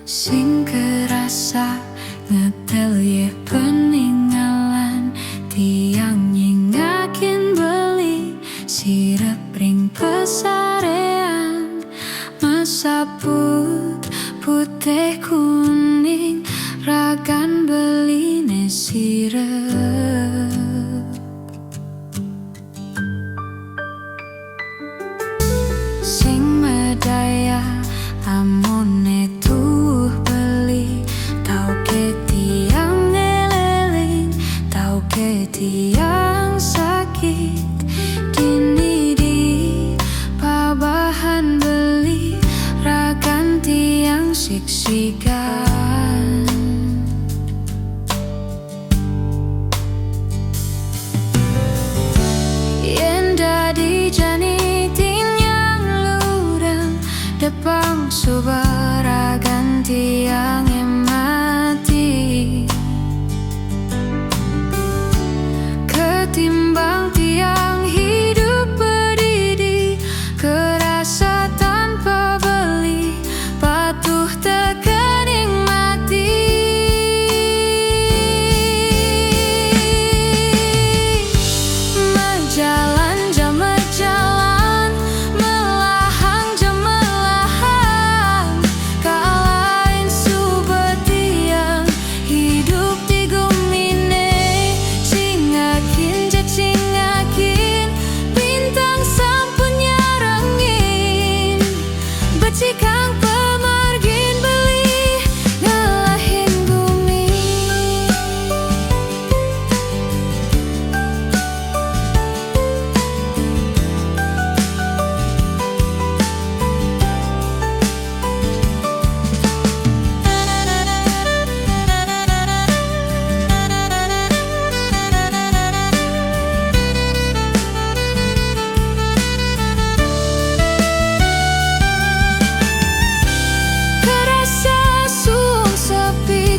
Sing kerasa ngetel ye peninggalan tiang nyingakin beli sirep ring pesarean masa putih kuning ragan beline sirep. Sing medaya amone tuh beli tau ke tiang ngeleling tau ke tiang sakit dini di pabahan beli ragan tiang siksikan. Yen dadi jani depang subara ganti yang mati ketimbang tiang hidup berdiri kerasa tanpa beli patuh terkening mati. Menjalan jam berjalan melahang jam melahang kalain subetiang hidup di gumine cingakin ja cingakin bintang sampun nyarengin becikang pemargin beli ngalahin bumi.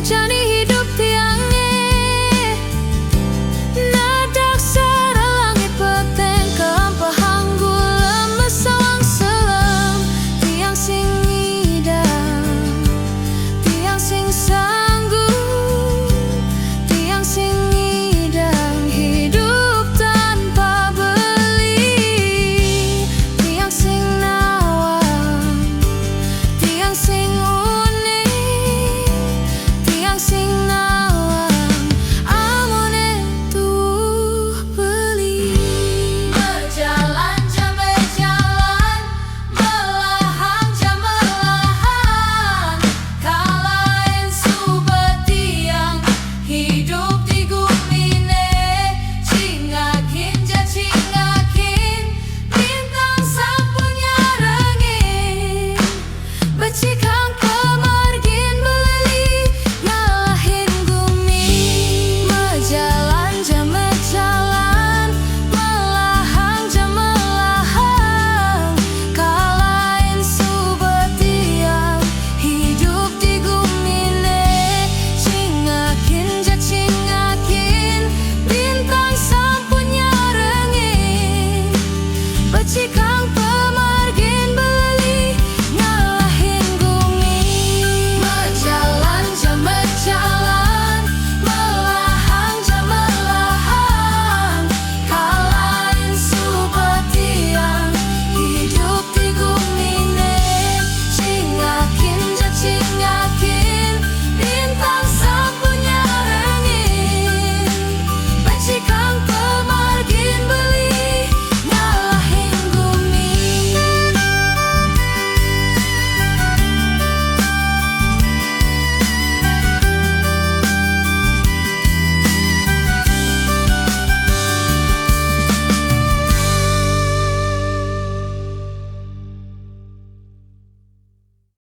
Jani hidup tiangnya nadak sara langit peteng kelampahan gula mesawang selam tiang sing ngidam tiang sing sanggup tiang sing ngidam hidup tanpa beli tiang sing nawang tiang sing sing nawang amone tuh beli. Berjalan jam berjalan melahang jam melahang kalain subetiang hidup di gumine cingakin ja cingakin bintang sampun nyarengin becikang